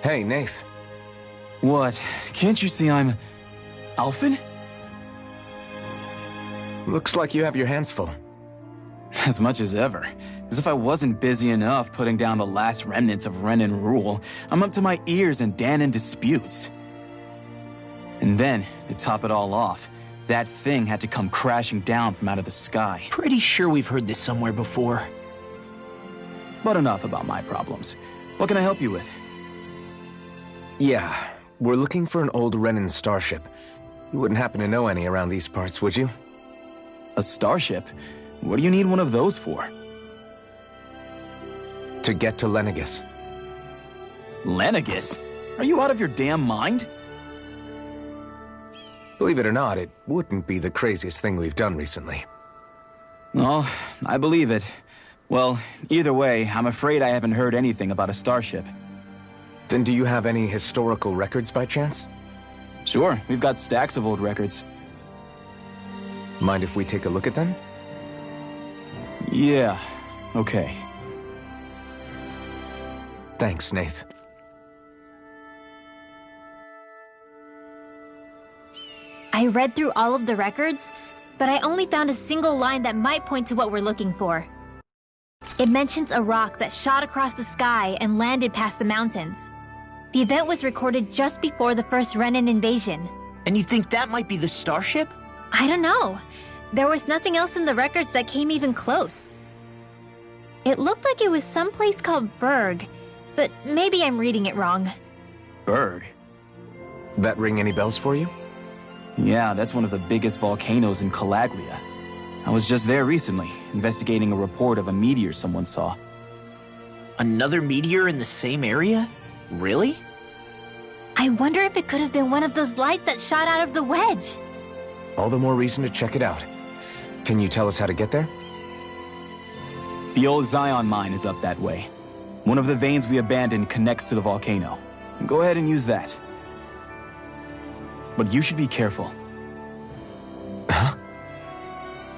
Hey, Nath. What? Can't you see I'm... Alphen? Looks like you have your hands full. As much as ever. As if I wasn't busy enough putting down the last remnants of Renan rule, I'm up to my ears in Danon disputes. And then, to top it all off, that thing had to come crashing down from out of the sky. Pretty sure we've heard this somewhere before. But enough about my problems. What can I help you with? Yeah, we're looking for an old Renan starship. You wouldn't happen to know any around these parts, would you? A starship? What do you need one of those for? To get to Lenegis. Lenegis? Are you out of your damn mind? Believe it or not, it wouldn't be the craziest thing we've done recently. Well, I believe it. Well, either way, I'm afraid I haven't heard anything about a starship. Then do you have any historical records by chance? Sure, we've got stacks of old records. Mind if we take a look at them? Yeah, okay. Thanks, Nath. I read through all of the records, but I only found a single line that might point to what we're looking for. It mentions a rock that shot across the sky and landed past the mountains. The event was recorded just before the first Renan invasion. And you think that might be the starship? I don't know. There was nothing else in the records that came even close. It looked like it was someplace called Berg, but maybe I'm reading it wrong. Berg? That ring any bells for you? Yeah, that's one of the biggest volcanoes in Calaglia. I was just there recently, investigating a report of a meteor someone saw. Another meteor in the same area? Really? I wonder if it could have been one of those lights that shot out of the wedge. All the more reason to check it out. Can you tell us how to get there? The old Zion mine is up that way. One of the veins we abandoned connects to the volcano. Go ahead and use that. But you should be careful. Huh?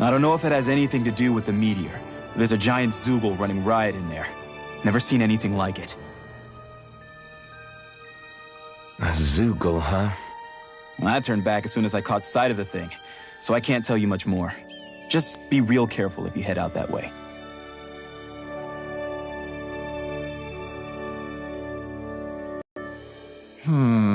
I don't know if it has anything to do with the meteor. There's a giant Zoogle running riot in there. Never seen anything like it. A Zoogle, huh? Well, I turned back as soon as I caught sight of the thing, so I can't tell you much more. Just be real careful if you head out that way. Hmm.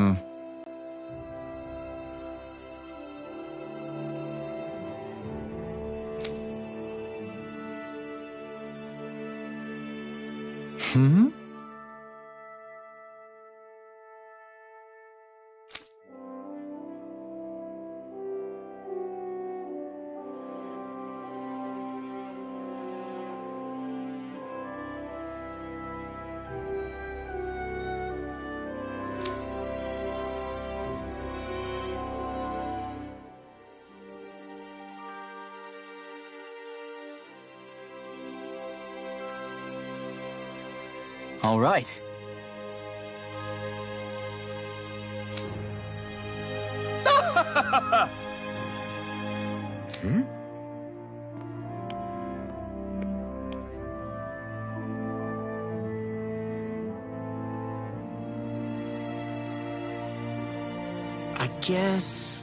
All right. Hmm? I guess...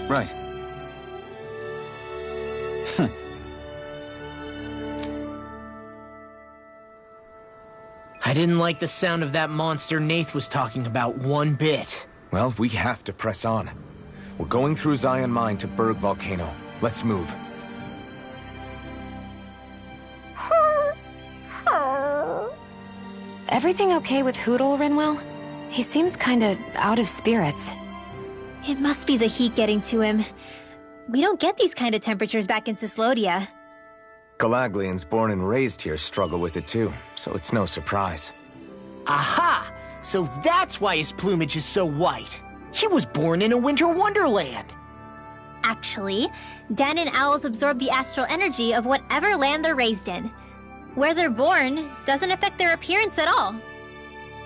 Right. I didn't like the sound of that monster Nath was talking about one bit. Well, we have to press on. We're going through Zion Mine to Berg Volcano. Let's move. Everything okay with Hootle, Rinwell? He seems kinda out of spirits. It must be the heat getting to him. We don't get these kind of temperatures back in Cislodia. Galaglians born and raised here struggle with it too, so it's no surprise. Aha! So that's why his plumage is so white. He was born in a winter wonderland. Actually, Dan and owls absorb the astral energy of whatever land they're raised in. Where they're born doesn't affect their appearance at all.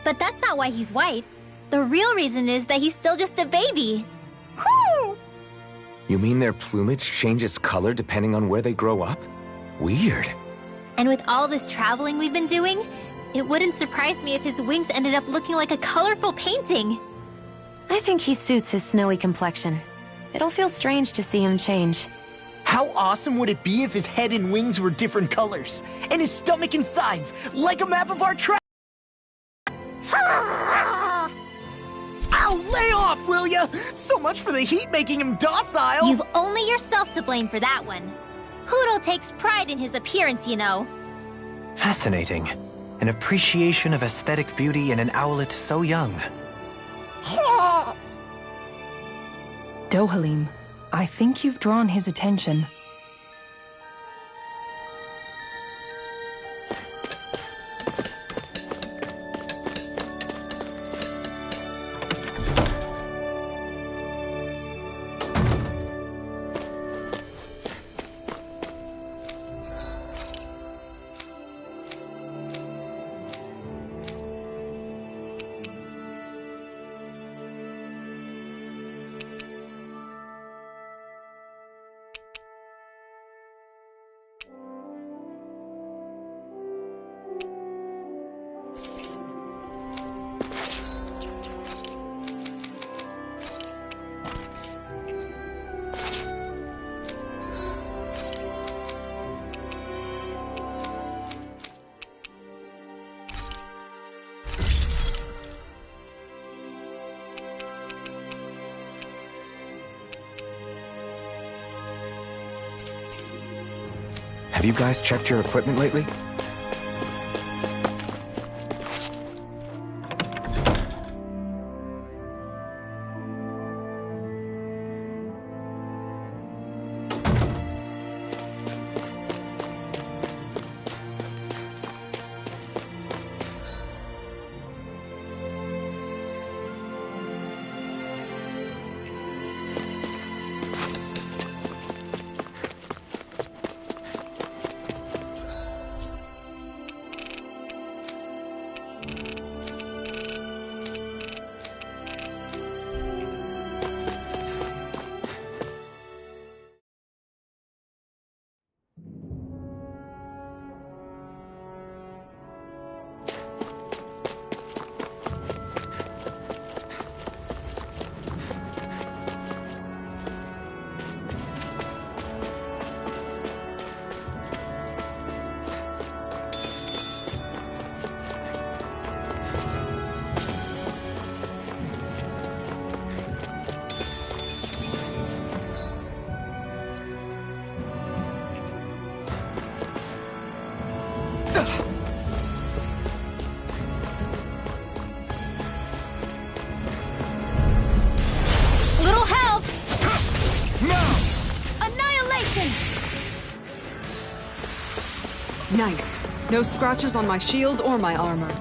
But that's not why he's white. The real reason is that he's still just a baby. Whew! You mean their plumage changes color depending on where they grow up? Weird. And with all this traveling we've been doing, it wouldn't surprise me if his wings ended up looking like a colorful painting. I think he suits his snowy complexion. It'll feel strange to see him change. How awesome would it be if his head and wings were different colors? And his stomach and sides, like a map of our track? Ow, lay off, will ya? So much for the heat making him docile! You've only yourself to blame for that one. Hootle takes pride in his appearance, you know. Fascinating. An appreciation of aesthetic beauty in an owlet so young. Dohalim, I think you've drawn his attention. Have you guys checked your equipment lately? Nice. No scratches on my shield or my armor.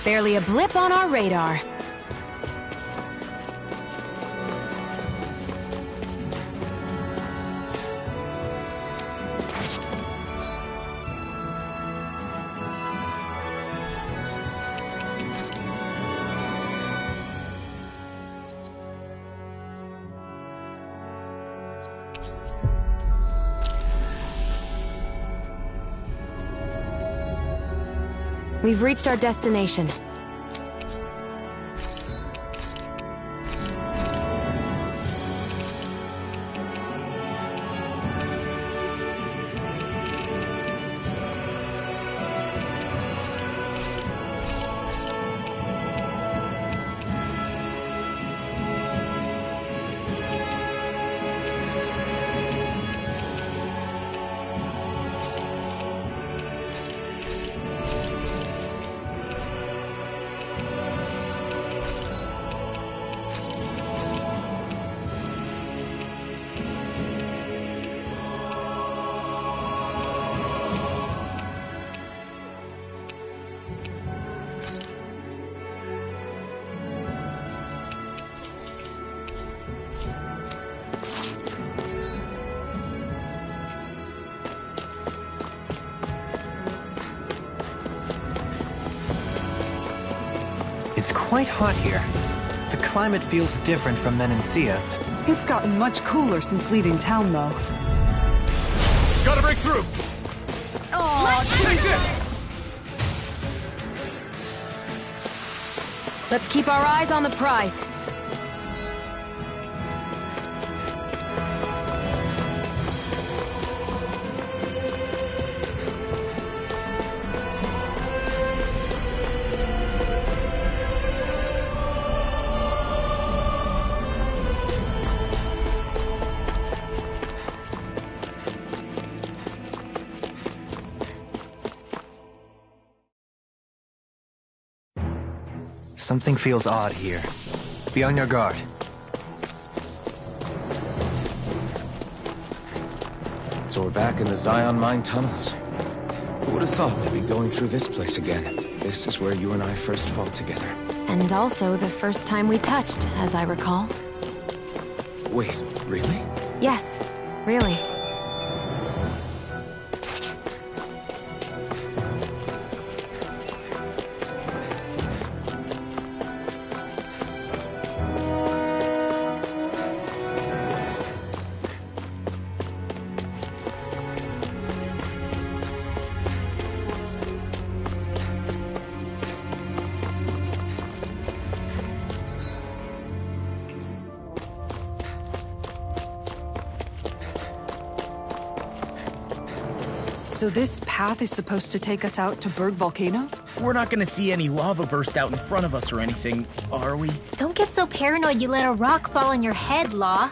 Barely a blip on our radar. We've reached our destination. It's quite hot here. The climate feels different from Menancius. It's gotten much cooler since leaving town, though. Gotta break through! Take this! Let's keep our eyes on the prize. Something feels odd here. Be on your guard. So we're back in the Zion Mine tunnels. Who would have thought we'd be going through this place again? This is where you and I first fought together. And also the first time we touched, as I recall. Wait, really? Yes, really. So this path is supposed to take us out to Berg Volcano? We're not gonna see any lava burst out in front of us or anything, are we? Don't get so paranoid you let a rock fall on your head, Law.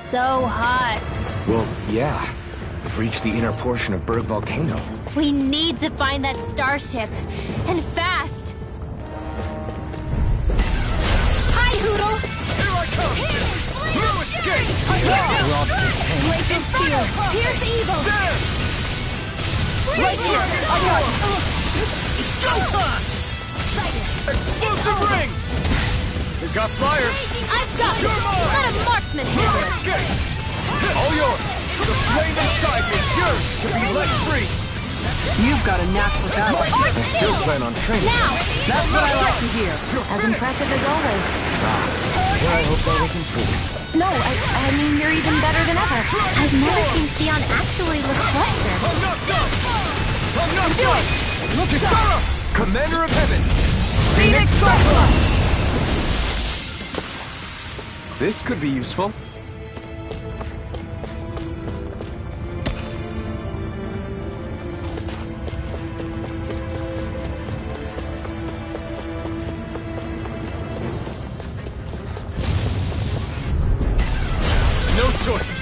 So hot. Well, yeah. We've reached the inner portion of Berg Volcano. We need to find that starship. And fast. Hi, Hoodle! Here I come! No escape! Blazing Steel! Here's Evil! Damn! Right here! I got it! Go! Explosive ring! We got flyers! I've got it! Let a marksman handle it! Escape! All yours! The flame inside is yours to be let free! You've got a knack for that one. I still plan on training. Now! That's what I like to hear. As impressive as always. Well, I hope that was improved. No, I mean, you're even better than ever. I've never seen Theon actually look flustered. I'm not done! I'm not done! Look at Commander of Heaven! Phoenix Cyclone! This could be useful. No choice.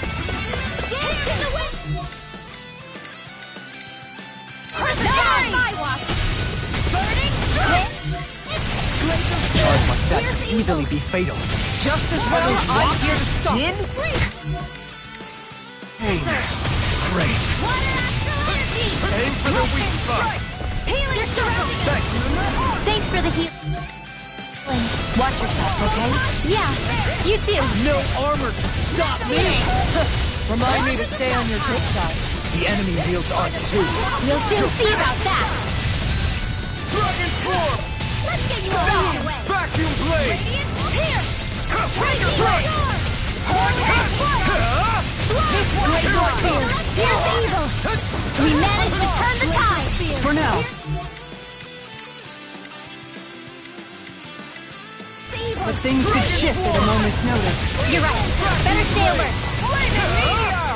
Charge like that could easily be fatal. Just as well, I'm here to stop. In? Hey, great. Aim for the weak spot. Thanks for the heal. Watch yourself, okay? Yeah, you too. No armor can stop me! Remind me to stay on your good side. The enemy wields arts too. You'll soon see about that. Dragon form! Let's get you out of the way. Vacuum blade! Here! Breaker strike! Great work, Fear. Here's Evil. We managed to turn the tide. For now. But things could shift at a moment's notice. You're right. Better stay alert.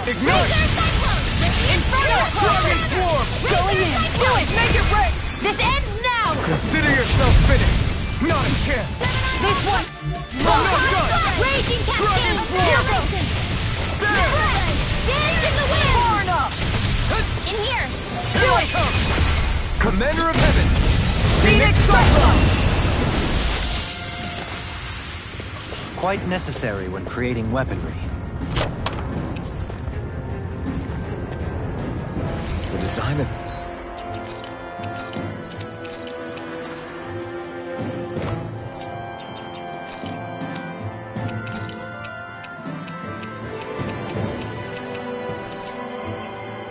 Ignite! Inferno! Dragon form! Going in. Do it. Make it break. This ends now. Consider yourself finished. Not a chance. This one. not done. Raging Dragon Cascade. form. Damn. Dance in the wind. Far enough. In here. Do it! Commander of Heaven! Phoenix Cyclone! Quite necessary when creating weaponry. The design of...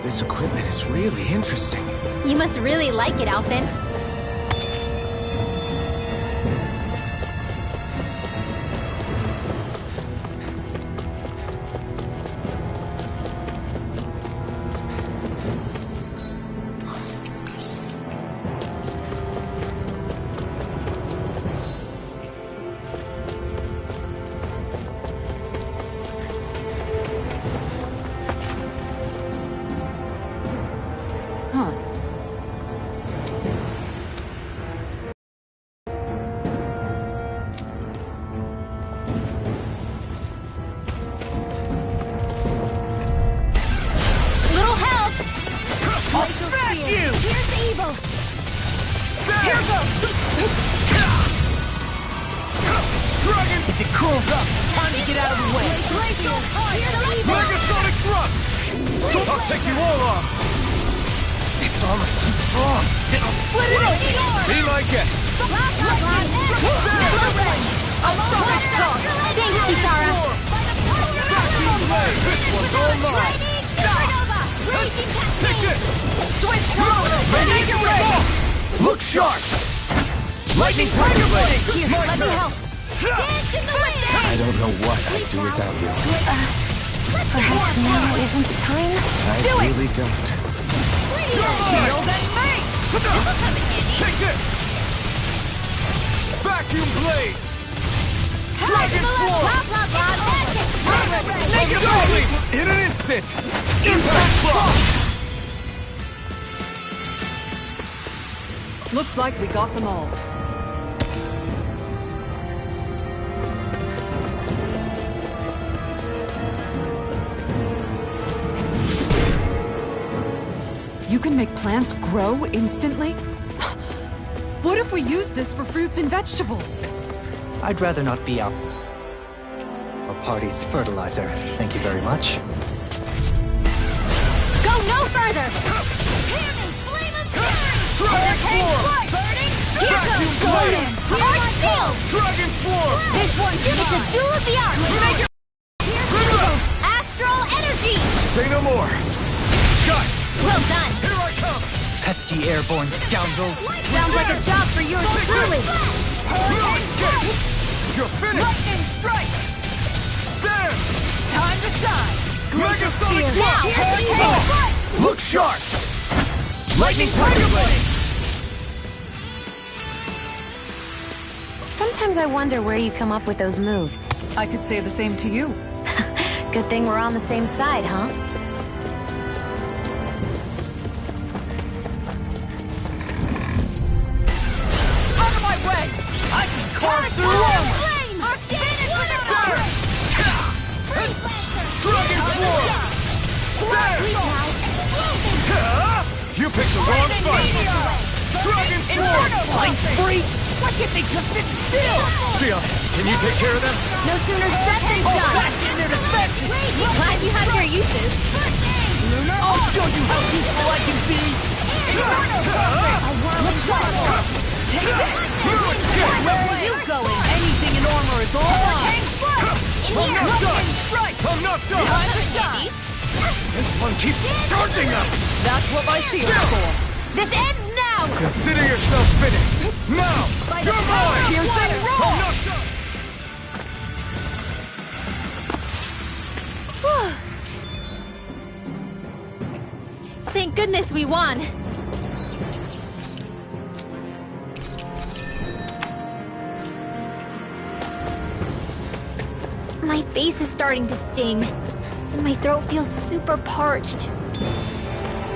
This equipment is really interesting. You must really like it, Alphen. If it cools up, time to get out of the way. Megasonic thrust! I'll take you all off! It's almost too strong. It'll split it open! Be my guest! I'll stop its charge! Thanks, Kisara. This one's all mine! Take it! Switch mode! Ready to raid! Look sharp! Lightning Tiger Blade! Here, let me help. Dance in the wind! I don't know what I'd do without you. Perhaps now isn't the time? I really don't. Shield and mace! Take this! Vacuum blades! Dragon Force! Make it ugly! In an instant! Impact block! Looks like we got them all. You can make plants grow instantly? What if we use this for fruits and vegetables? I'd rather not be our party's fertilizer. Thank you very much. Go no further! Dragon Force! Vacuum blade! Dragon Force! This one's it's a duel of the arts! Astral energy! Say no more! Got it! Well done! Here I come! Pesky airborne scoundrels! Sounds like a job for yours truly! You're finished! Lightning strike! Damn! Time to shine! Megasonic Now, thrust! Look sharp! Lightning Tiger Blade! Sometimes I wonder where you come up with those moves. I could say the same to you. Good thing we're on the same side, huh? Out of my way! I can carve through armor! Dragon Force! Damn! You picked the wrong fight! Dragon Force! Flying freak! Why can't they just sit still? Seal, can you take care of them? No sooner said than done! Back in their defense! Glad you have your uses. I'll show you how useful I can be! Look sharp! Take that! Where are you going? Anything in armor is all mine! I'm not done! I'm not done! Time to shine! This one keeps charging us! That's what my shield's for! This ends now! Consider yourself finished! Now! You're mine! Piercing I'm roar! not done! Thank goodness we won! My face is starting to sting. And my throat feels super parched.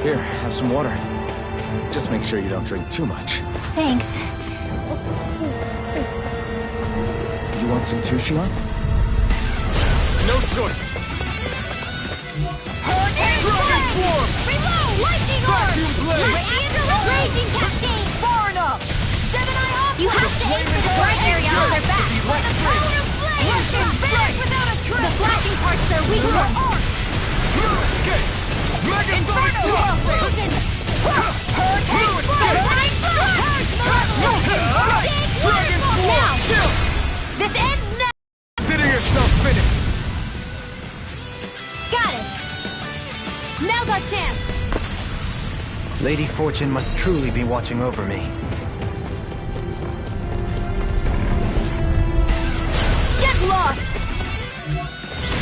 Here, have some water. Just make sure you don't drink too much. Thanks. You want some too, Shion? No choice! Dragon Form! Reload! Lightning orb! Angela Raging Cascade! Far enough! Gemini off! You have to aim for the bright area on their back! With the power of flame! Finish without a trick! The flashing parts are weak points! Inferno! Explosion! Hurricane! Now! This ends now! Consider yourself finished! Got it! Now's our chance! Lady Fortune must truly be watching over me. Get lost!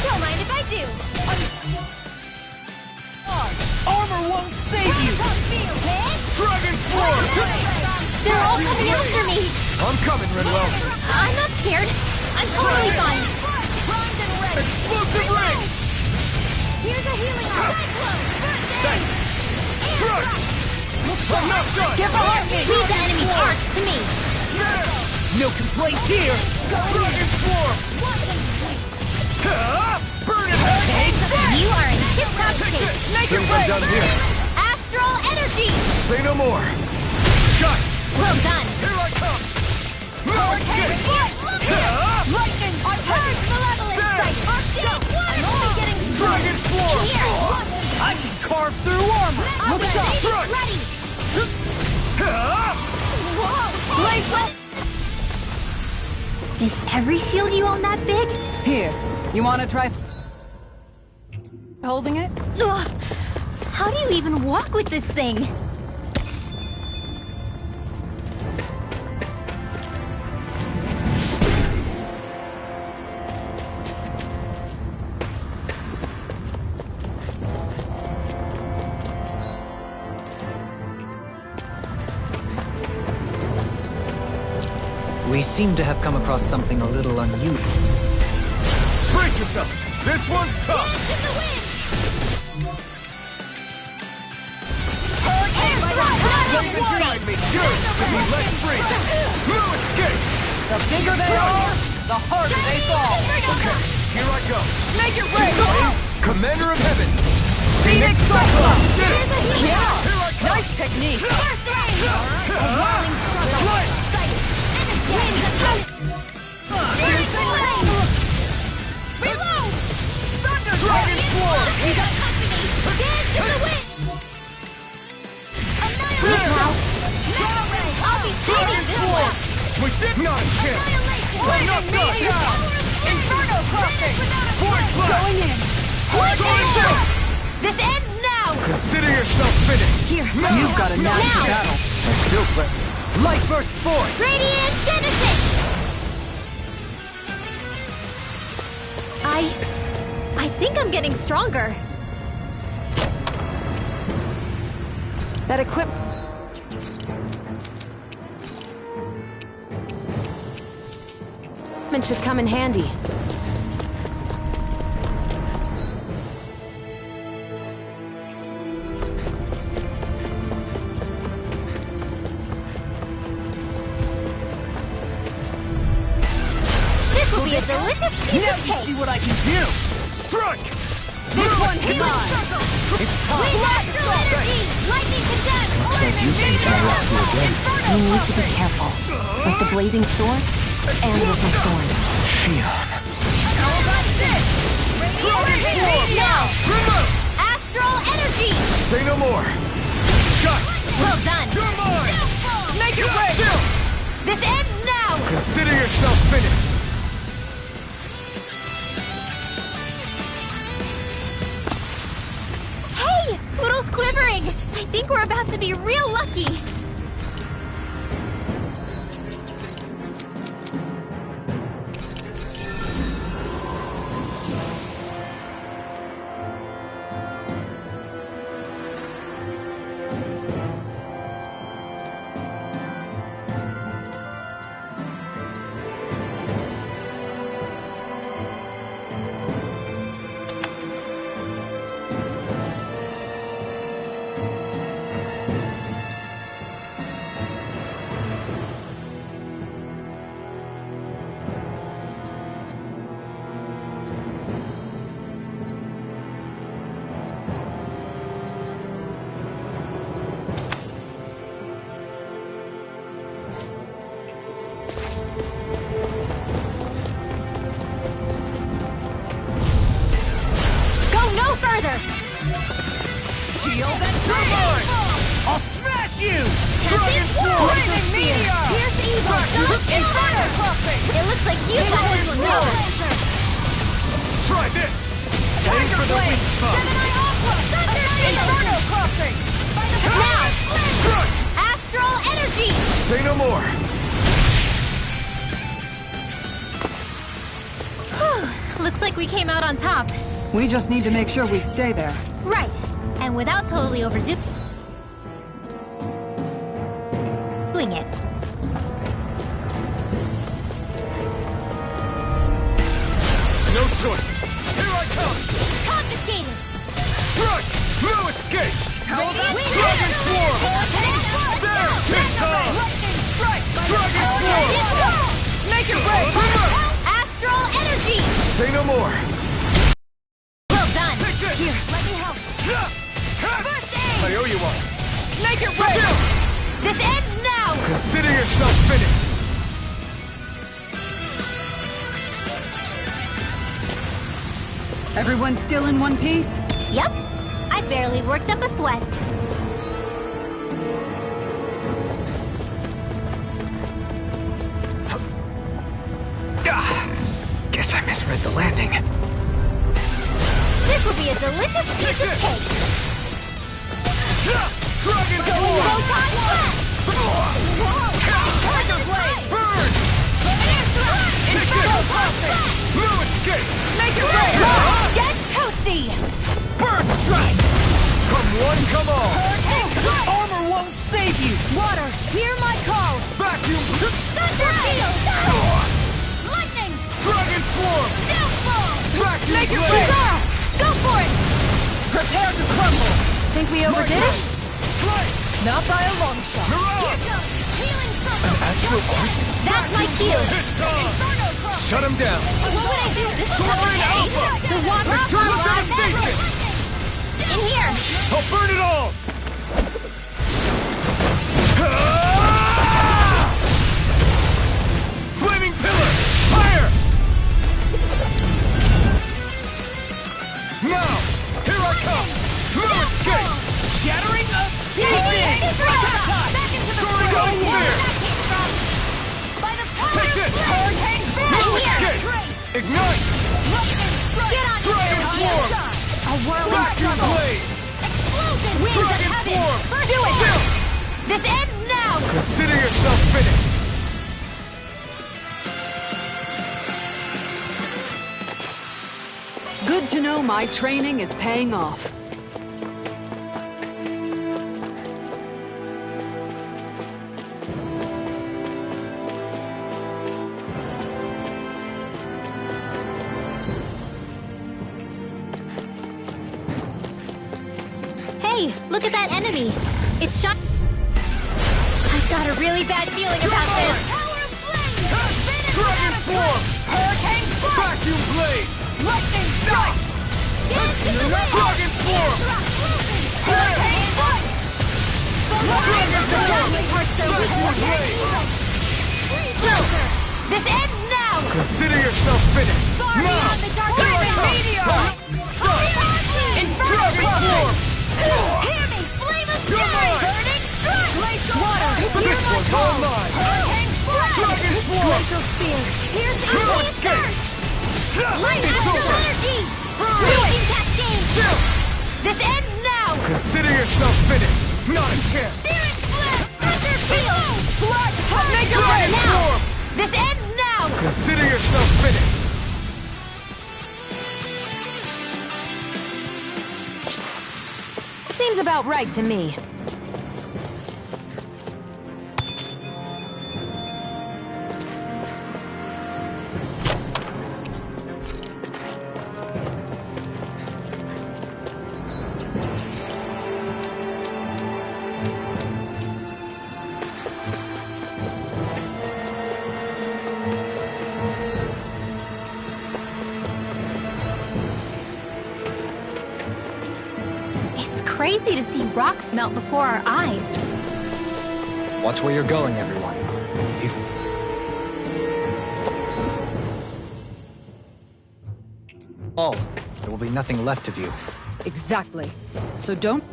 Don't mind if I do! Armor won't save you! Dragon Form! They're all coming after me! I'm coming, Redwell! I'm not scared! I'm totally fine! Explosive ring! Here's a healing arm! Thanks! Struck! I'm not done! Give the enemy's arc to me! No complaints here! Dragon Form! Burn it! You are in tip-top shape! Make your break! Done here. Astral energy! Say no more! Got it! Well done! Here I come! Lightning! On purge malevolent sight! Getting Dragon Form! I can carve through armor! Look sharp! Ready! Blaze up! Is every shield you own that big? Here, you wanna try holding it? Ugh. How do you even walk with this thing? We seem to have come across something a little unusual. Brace yourselves! This one's tough! Don't guide me! Good! Give me less free! No escape! The bigger they are, the harder they fall! Okay, here I go! Make it break! Commander of Heaven! Phoenix Cyclone! Did it! Yeah! Here I come! Nice technique! Reload! Dragon Form! We got company! Dance in the wind! I'll be saving this one! We did not kill! I'm not done! Inferno crossing! Going in! Going This ends now! Consider yourself finished! Here, you've got a nasty Now. battle. I still play. Light burst forth! Radiant Genesis! I think I'm getting stronger. That equipment should come in handy. This will be a delicious piece Now of you cake. see what I can do! Strike! This one's mine! It's time! Astral energy! Lightning condemned! Looks like you came to my rescue again. You need to be careful. With the blazing sword, and with my thorns. Shion. How about this? Now! Remove! Astral energy! Say no more! Got it! Well done! You're mine! Make it break! This ends now! Consider yourself finished! Hey! Poodle's quivering! I think we're about to be real lucky! shield and I'll smash you! Dragon Flaming meteor! Here's evil! Inferno crossing! It looks like you got this one going. Try this! Tiger blade! Gemini Aqua! Inferno crossing! Now! Astral energy! Say no more! Looks like we came out on top. We just need to make sure we stay there. Right. And without totally overdoing it. No choice! Here I come! Confiscated! Strike! No escape! How about Dragon Swarm! There! It's time! Dragon Swarm! Make it break! Astral energy! Say no more! Well done! Take this! Here, let me help. First aid! I owe you one. Make it break! This ends now! Consider yourself finished! Everyone still in one piece? Yep. I barely worked up a sweat. Guess I misread the landing. This will be a delicious piece of cake. Dragon Swarm! Photon blast! Tiger blade! Burn! Inferno crossing! No escape! Make it break! Get toasty! Burn strike! Come one, come all! Armor won't save you! Water, hear my call! Vacuum! Thunder field! Lightning! Dragon Swarm! Downfall! Vacuum Make it blade! break! Go for it! Prepare to crumble! Think we overdid it? Strike! Not by a long shot! Hurrah! Healing circle! Astral Arts? That's my cue! It's time! Shut him down! What would I do? This is Soaring okay! Alpha! The water Eternal alive! devastation! In here! I'll burn it all! Flaming pillar! Fire! Now! Here I come! No escape! Shattering of Soaring Hellsphere! Take this! No escape! Ignite! Get on Dragon Swarm! A whirling Vacuum struggle! blade! Explosion! Winds of Dragon heaven! Swarm! Do it! This ends now! Consider yourself finished! Good to know my training is paying off. Hey, look at that enemy! It's shot. I've got a really bad feeling about this! Dragon Swarm! Hurricane Strike! Vacuum blade! Lightning Strike! Dragon Swarm! Hurricane Strike! Dragon Swarm! Vacuum blade! This ends now! Consider yourself finished! Far Now! beyond the dark Flaming side! meteor! Dragon Swarm! Hear me! Flame of You're fury! mine! Burning strike! Water! This one's all mine! Hurricane Strike! Dragon Swarm! Glacial spear! Here's the No easiest escape! first! Light It's astral over! energy! Burn! Raging cascade! Chill! This ends now! Consider yourself finished! Not a chance! Searing slip! Thunder field! Blood! Make it Dragon break! Swarm! This ends now! Consider yourself finished! Seems about right to me. Crazy to see rocks melt before our eyes. Watch where you're going, everyone. If you... fall, there will be nothing left of you. Exactly. So don't...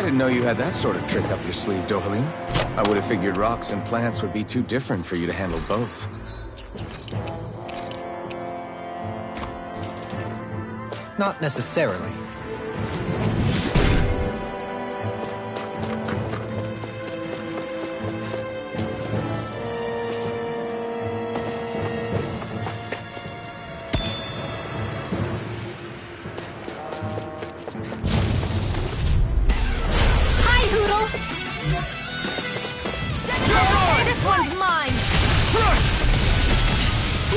I didn't know you had that sort of trick up your sleeve, Dohalim. I would have figured rocks and plants would be too different for you to handle both. Not necessarily. This one's mine!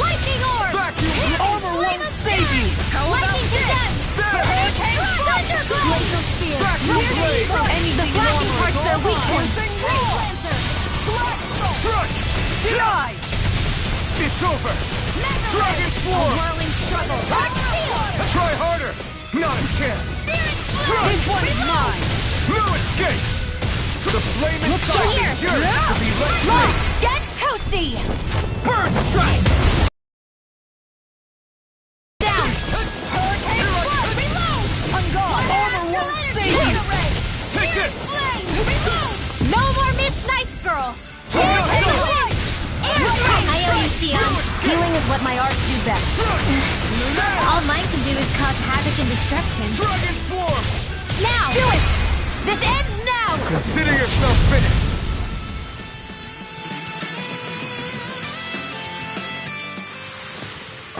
Lightning orb! The armor won't save you! Lightning to death! Thunderblade! Vacuum blade! The flashing part's their weak point! Denied! It's over! Dragon Floor! Whirling struggle! Try harder! Not a chance! This one's mine! No escape! The flame inside here! is yours to be let free! Get toasty! Bird strike! Down! Hurricane flood! Reload! On guard! Armor won't save you! Take this! Flame! Reload! No more Miss Nice Girl! I owe you, Sion. Healing is what my arts do best. All mine can do is cause havoc and destruction. Dragon Form! Now! Do it! This ends now! Consider yourself finished!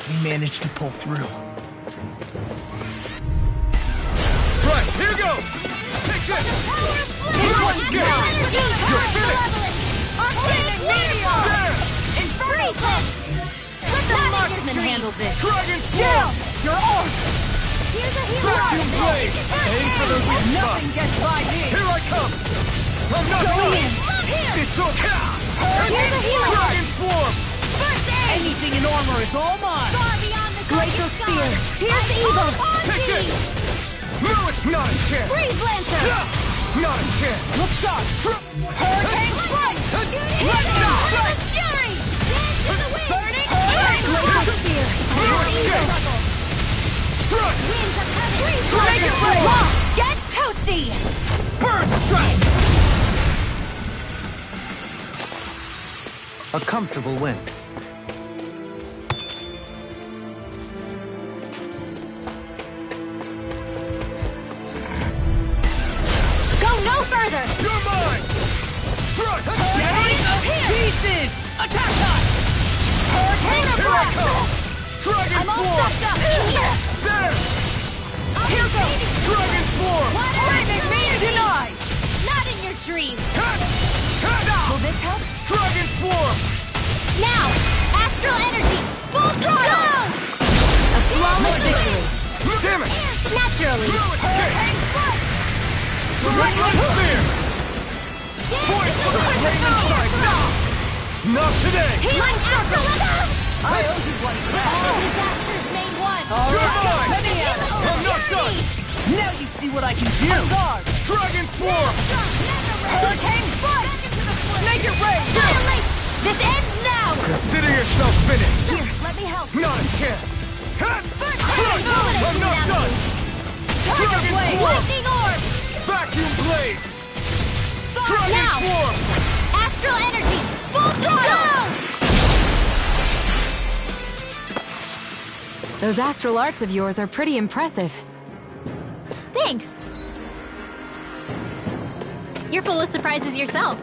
We managed to pull through. Right, here goes! Take this! This one's Get it! mine! You're finished! Arcane Meteor! There! Inferno Blast! Let the marksman handle this! Dragon Form! You're off! Here's a Vacuum blade! Aim for the weak spot! Nothing gets by me! Here I come! I'm not done! It's okay! Here's a healer! Dragon Form! First aid! Anything in armor is all mine! Far beyond the Glacial Spear! Here's the evil! Take this! No, it's not a chance! Breeze Lancer! Not a chance! Look sharp! Hurricane Strike! Let's go! Fury! Burning! Glacial Spear! Escape! Strike! Dragon Blade! Get toasty! Bird strike! A comfortable win. Go no further! You're mine! Strike! Pieces! Attack time! Hurricane Here I Blast! come! Dragon I'm all Form! sucked up! Here! There! Here goes! Dragon Form! Lightning Meteor! Denied! Not in your dreams! Will this help? Dragon Form! Now! Astral Energy! Full throttle! A flawless victory! Damn it! Naturally! No escape! Lightning Spear! Point for the flame inside! No! Not today! Healing Astral Energy! I owe you one for that! All disasters made one! You're mine! Let me out! I'm not done! Now you see what I can do! On guard! Dragon Form! Hurricane Strike! Make it rain! Annihilate! This ends now! Consider yourself finished! Here, let me help! Not a chance! First Strike! I'm not done! Dragon Blade! Form! Lightning Orb! Vacuum Blades! Dragon Now! Form! Astral Energy! Full throttle! Those astral arts of yours are pretty impressive. Thanks! You're full of surprises yourself.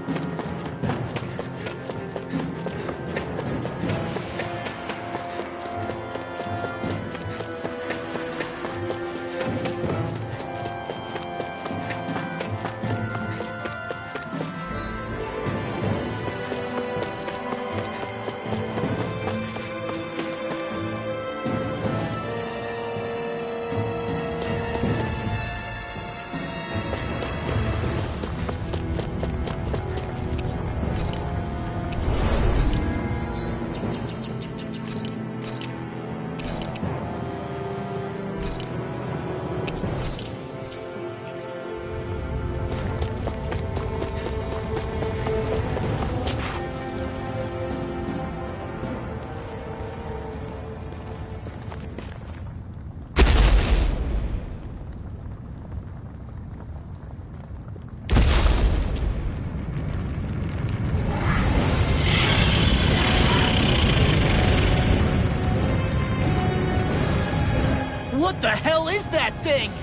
What the hell is that thing?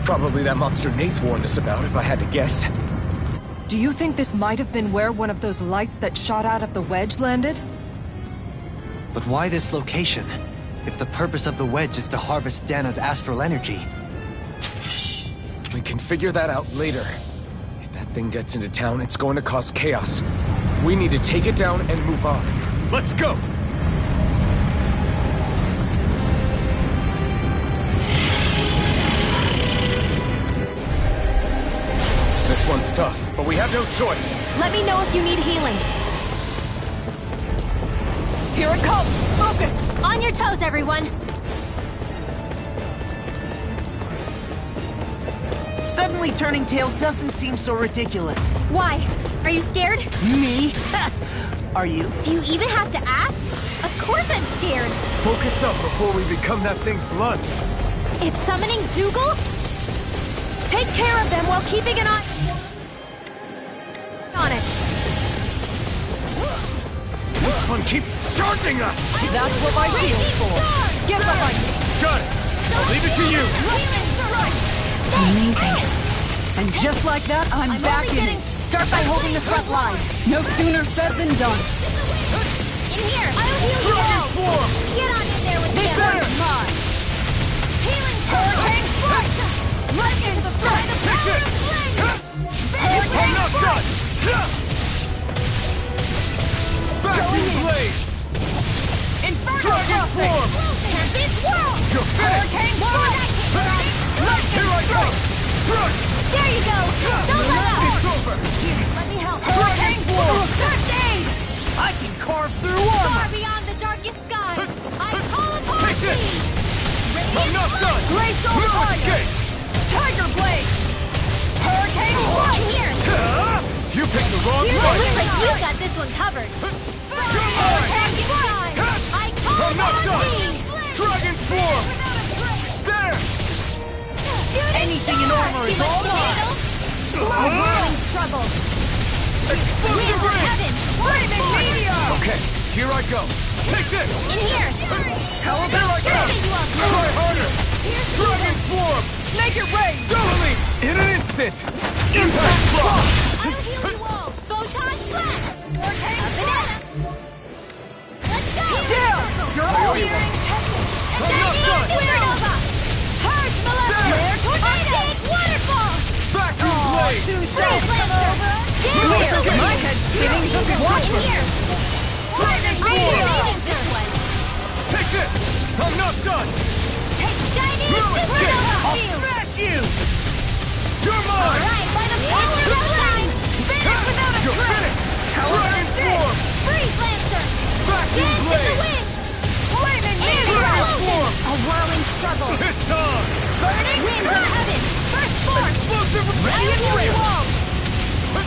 Probably that monster Nath warned us about, if I had to guess. Do you think this might have been where one of those lights that shot out of the wedge landed? But why this location? If the purpose of the wedge is to harvest Dana's astral energy. We can figure that out later. If that thing gets into town, it's going to cause chaos. We need to take it down and move on. Let's go! This one's tough, but we have no choice. Let me know if you need healing. Here it comes! Focus! On your toes, everyone! Suddenly turning tail doesn't seem so ridiculous. Why? Are you scared? Me? Are you? Do you even have to ask? Of course I'm scared! Focus up before we become that thing's lunch. It's summoning Zoogle? Take care of them while keeping an eye on it. This one keeps charging us! That's what my shield's for. Get behind me! Got it! I'll leave it to you! Amazing. And just like that, I'm back in it. Start by holding the front line. No sooner said than done. In here! I'll heal you all! Form! Get on in there with This me! one's mine. Healing Hurricane strike! Right into the front. Take this! I'm not done! Vacuum blaze! Inferno Dragon crossing! form! This world! You're finished! Hurricane strike! Here I go! Run! There you go! Don't let up! It's over! Let me help! Dragon form! First aid! I can carve through Far armor! beyond the darkest skies! I call upon Take this! thee! I'm not done! Grace over No fire! escape! Tiger blade! Hurricane strike! In here! You picked the wrong Looks one! like you got this one covered! Hurricane strike! I call I'm not upon done! thee! Dragon form! There! Anything in armor is all mine! Whirling struggle! Explosive Winds of ring! heaven! Flaming meteor! Okay, here I go! Take this! In here! How about Here I go! You up! Try harder! Dragon form! make it rain! Doubling! In an instant! Impact block! I'll heal you all! Photon blast! Banana! Let's go! Down! You're all here! I'm not done! Supernova! Purge molecular tornado! Waterfall! Vacuum blade! Freeze Lancer! Clear! My head's spinning, just watch In it! here! Dragon I'm form! leaving this one! Take this! I'm not done! Chinese No escape! supernova! I'll smash you! You're mine! Alright, by the power of the line! Finish without a You're trace! finished! How Dragon about this? form! Freeze Lancer! Vacuum Dance in the blade! wind! Flaming meteor! Explosion! A whirling struggle! It's on! Burning winds of heaven! First force! Explosive I'll heal you all!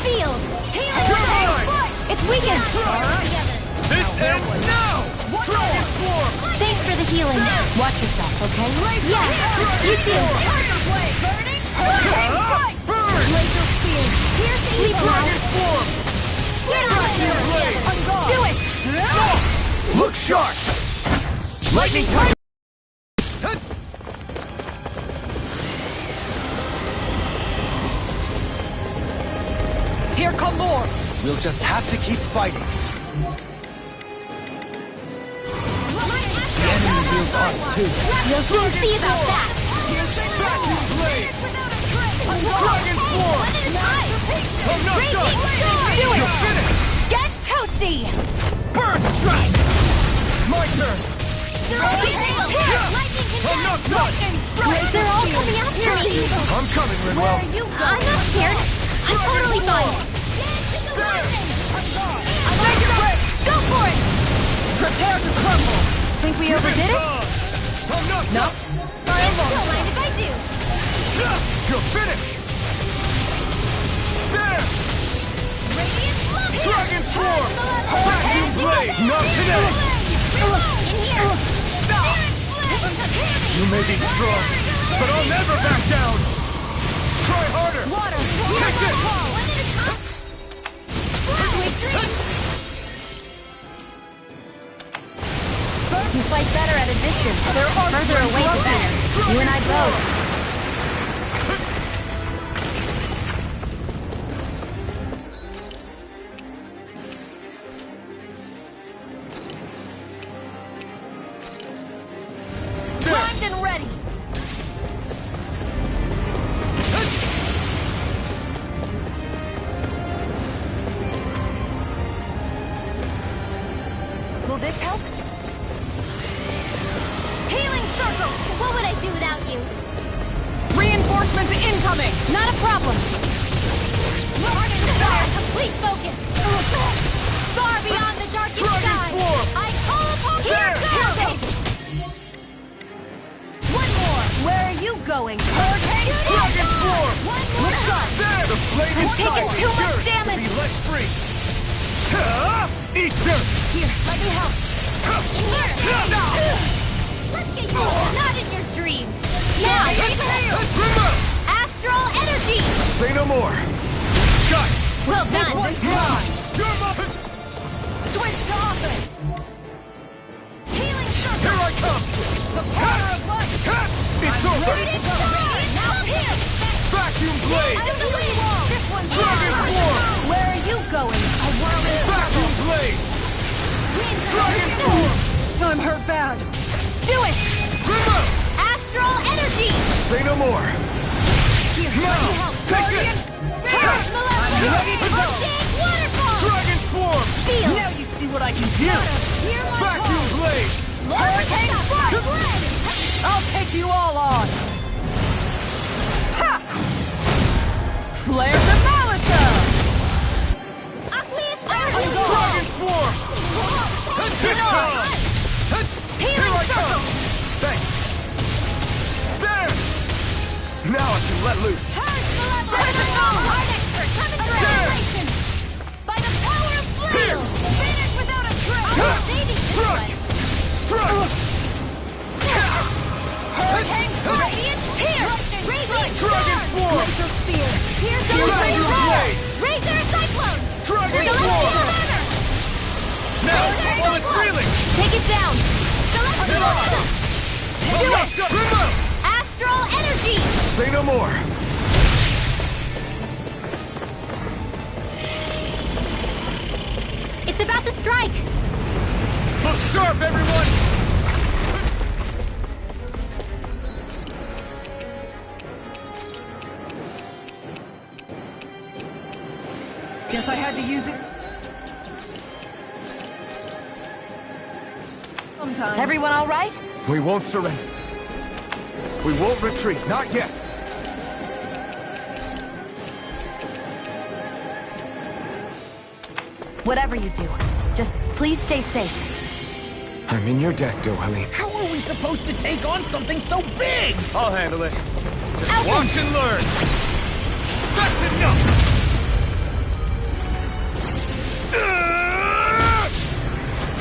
Field! Healing You're ray! mine! It's weakened. Together! This ends now! Dragon form! Thanks for the healing. Watch yourself, okay? Yeah, you too. Tiger blade! Burning! Hurricane strike! Burn! Laser spear. Piercing the Dragon form! Get on Vacuum blade! Do it! Look sharp! Lightning time! Here come more! We'll just have to keep fighting. The enemy wields ours too. We'll see about that. Vacuum blade! Dragon form! One at a time. I'm not done! Do it! You're finished! Get toasty! Burn strike! My turn! I'm not done! They're all coming after me. I'm coming, Rinwell. I'm not scared. I'm totally fine. Take it away! Go for it! Prepare to crumble! Think we overdid it? I'm not No. done! Don't mind if I do. You're finished! There! Dragon form! Vacuum blade! Not today! In here! Stop! You may be strong, but I'll never back down! Try harder! Water! Take this! Sweet dreams! You fight better at a distance. Further away is better. You and I both. Primed and ready! Will this help? Healing circle! What would I do without you? Reinforcements incoming! Not a problem! Fire, complete focus! Far beyond the darkest sky! I call upon you! One more! Where are you going? Hurricane Dragon Swarm! One more shot! There! The flaming I'm taking tide too is much yours damage. to be let free! Eat dirt! Here, let me help. Let's get you not in your dreams. Now, astral energy. Say no more! Got it! Well done. You're my... Switch to offense! Healing Here circle. I come! The power of light! It's over! Ready to go. Now here. Vacuum blade! Out of the way. This one's Dragon yours. Swarm! Where are you going? A whirling Vacuum blade! Dragon Swarm! I'm hurt bad. Do it. Rimmer! Astral energy. Say no more! Here, let me Now! help. Take it! Purge Malevolence. ready to go. Mosaic waterfall. Dragon Swarm! Feel. Now you see what I can do! Hear my Vacuum call. blade! Hurricane strike. I'll take you all on! Ha! Flare the Malisa! Aqueous Dragon Swarm! Here I come! Thanks! There! Now I can let loose! By the power of flame! Finish without a trace! I'm saving this Struck! one! Struck! Hurricane Radiant here! Radiant Dragon Swarm! Laser Spear! Here's the Dragon Blade! Razor Cyclone! Dragon Celestial Swarm! Banner! Now, Razor while it's Cyclone! reeling! Take it down! Celestial Banner! Do it! Rimmer! Astral Energy! Say no more! It's about to strike! Look sharp, everyone! Guess I had to use it sometime. Everyone all right? We won't surrender. We won't retreat, not yet. Whatever you do, just please stay safe. I'm in your debt, Dohally. How are we supposed to take on something so big? I'll handle it. Just watch and learn. That's enough!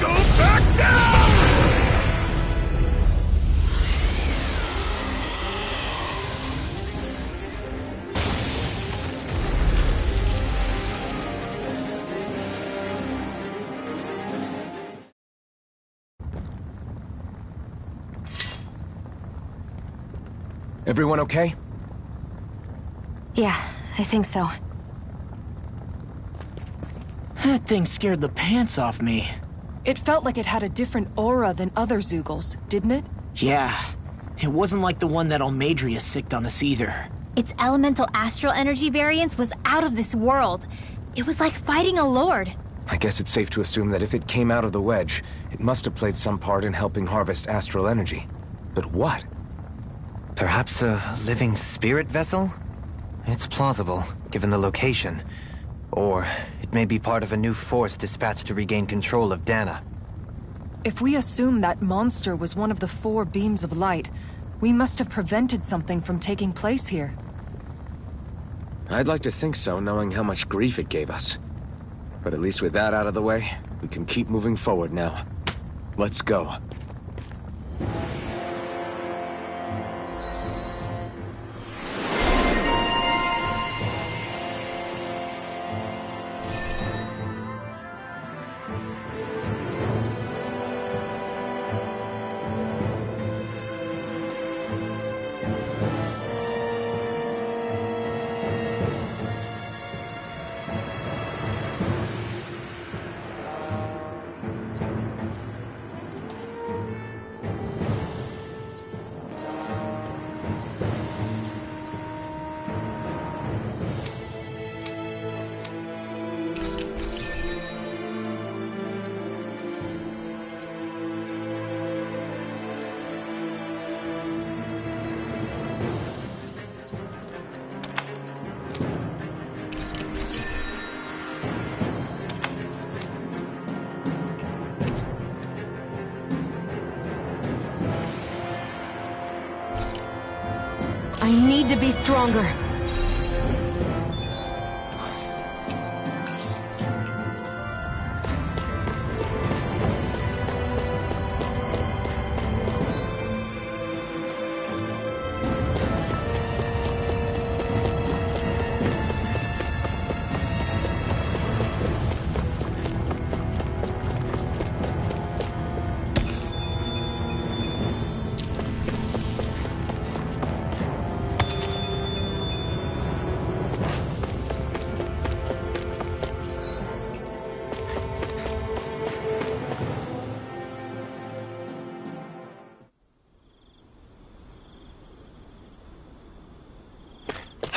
Go back down! Everyone okay? Yeah, I think so. That thing scared the pants off me. It felt like it had a different aura than other Zeugles, didn't it? Yeah, it wasn't like the one that Almadria sicked on us either. Its elemental astral energy variance was out of this world. It was like fighting a lord. I guess it's safe to assume that if it came out of the wedge, it must have played some part in helping harvest astral energy. But what? Perhaps a living spirit vessel? It's plausible, given the location. Or it may be part of a new force dispatched to regain control of Dana. If we assume that monster was one of the 4 beams of light, we must have prevented something from taking place here. I'd like to think so, knowing how much grief it gave us. But at least with that out of the way, we can keep moving forward now. Let's go. I need to be stronger.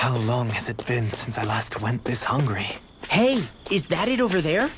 How long has it been since I last went this hungry? Hey, is that it over there?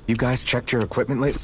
You guys checked your equipment lately?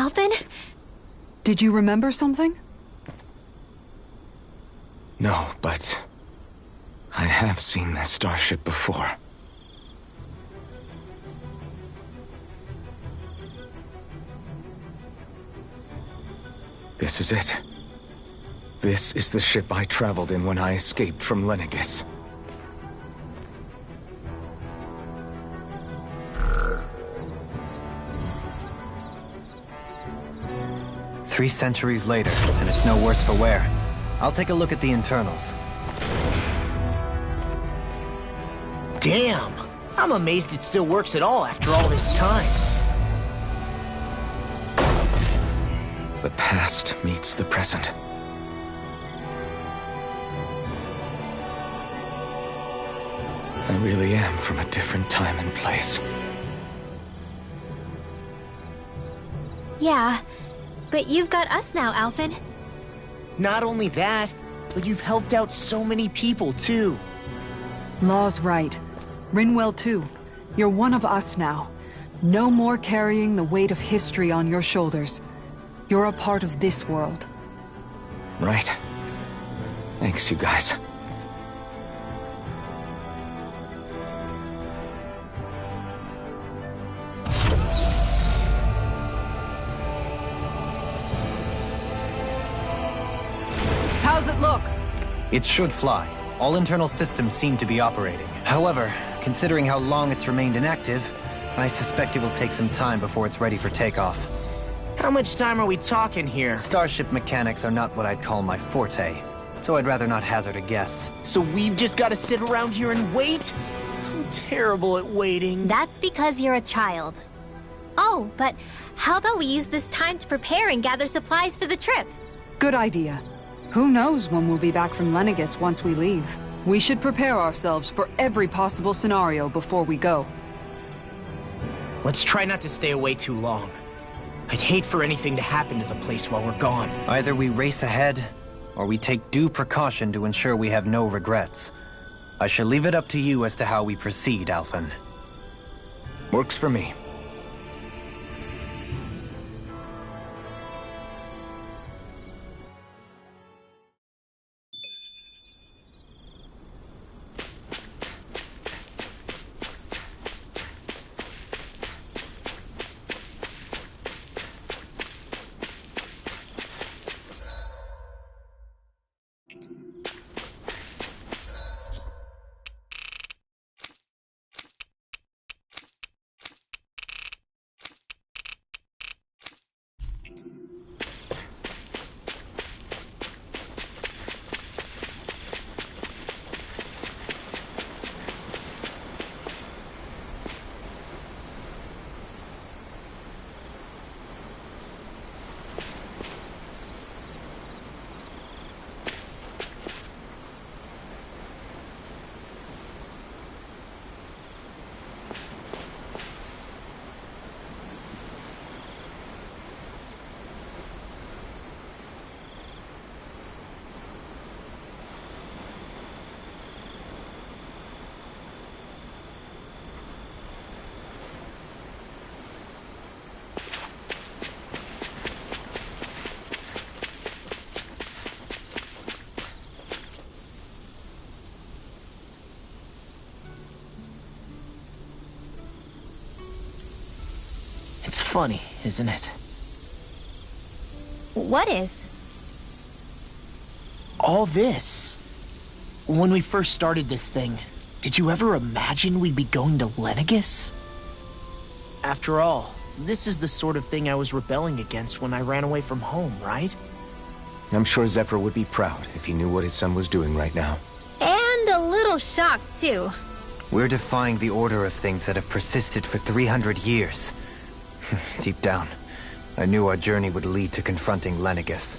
Alphen? Did you remember something? No, but I have seen this starship before. This is it. This is the ship I traveled in when I escaped from Lenegis. Three centuries later, and it's no worse for wear. I'll take a look at the internals. Damn! I'm amazed it still works at all after all this time. The past meets the present. I really am from a different time and place. Yeah, but you've got us now, Alphen. Not only that, but you've helped out so many people, too. Law's right. Rinwell too. You're one of us now. No more carrying the weight of history on your shoulders. You're a part of this world. Right. Thanks, you guys. How's it look? It should fly. All internal systems seem to be operating. However, considering how long it's remained inactive, I suspect it will take some time before it's ready for takeoff. How much time are we talking here? Starship mechanics are not what I'd call my forte, so I'd rather not hazard a guess. So we've just got to sit around here and wait? I'm terrible at waiting. That's because you're a child. Oh, but how about we use this time to prepare and gather supplies for the trip? Good idea. Who knows when we'll be back from Lenegis once we leave? We should prepare ourselves for every possible scenario before we go. Let's try not to stay away too long. I'd hate for anything to happen to the place while we're gone. Either we race ahead, or we take due precaution to ensure we have no regrets. I shall leave it up to you as to how we proceed, Alphen. Works for me. It's funny, isn't it? What is? All this. When we first started this thing, did you ever imagine we'd be going to Lenegis? After all, this is the sort of thing I was rebelling against when I ran away from home, right? I'm sure Zephyr would be proud if he knew what his son was doing right now. And a little shocked, too. We're defying the order of things that have persisted for 300 years. Deep down, I knew our journey would lead to confronting Lenegis.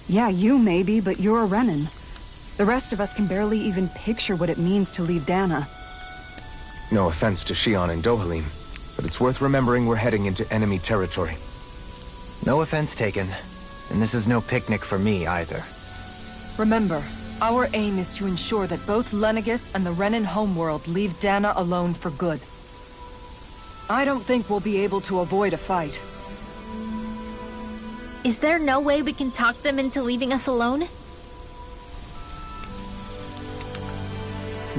Yeah, you maybe, but you're a Renan. The rest of us can barely even picture what it means to leave Dana. No offense to Shion and Dohalim, but it's worth remembering we're heading into enemy territory. No offense taken, and this is no picnic for me either. Remember, our aim is to ensure that both Lenegis and the Renan homeworld leave Dana alone for good. I don't think we'll be able to avoid a fight, Is there no way we can talk them into leaving us alone?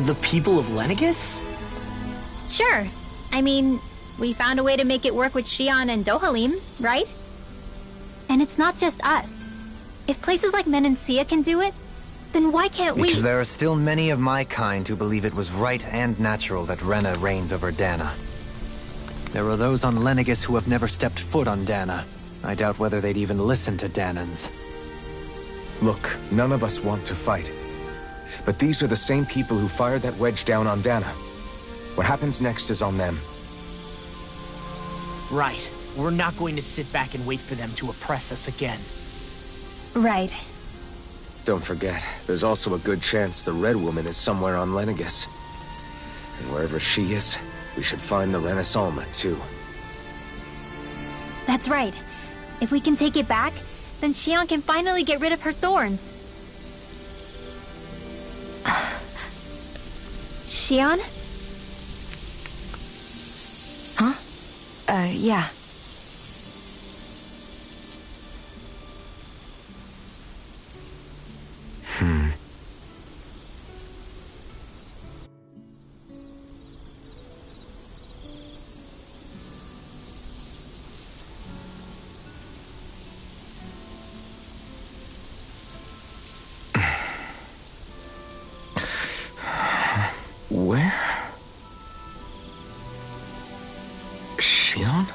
The people of Lenegis? Sure. I mean, we found a way to make it work with Xion and Dohalim, right? And it's not just us. If places like Menancia can do it, then why can't we? Because there are still many of my kind who believe it was right and natural that Rena reigns over Dana. There are those on Lenegis who have never stepped foot on Dana. I doubt whether they'd even listen to Danans. Look, none of us want to fight. But these are the same people who fired that wedge down on Dana. What happens next is on them. Right. We're not going to sit back and wait for them to oppress us again. Right. Don't forget, there's also a good chance the Red Woman is somewhere on Lenegis. And wherever she is, we should find the Renaissalma, too. That's right. If we can take it back, then Xion can finally get rid of her thorns. Xion? Huh? Yeah. Where? Xion?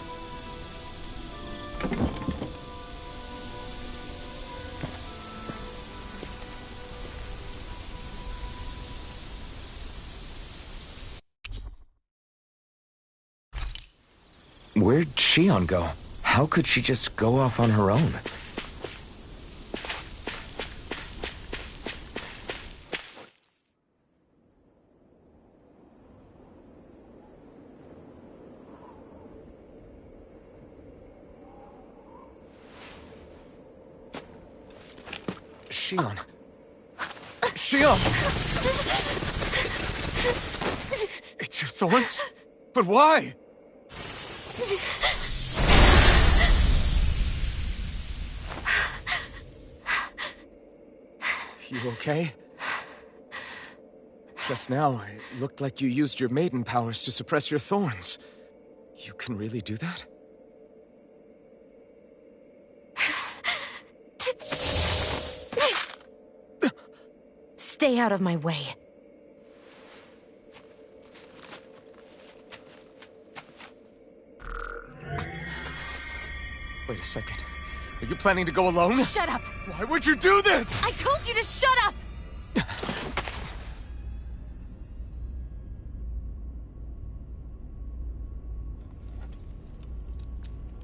Where'd Xion go? How could she just go off on her own? Xion. Xion! It's your thorns? But why? You okay? Just now, it looked like you used your maiden powers to suppress your thorns. You can really do that? Stay out of my way. Wait a second. Are you planning to go alone? Shut up! Why would you do this? I told you to shut up!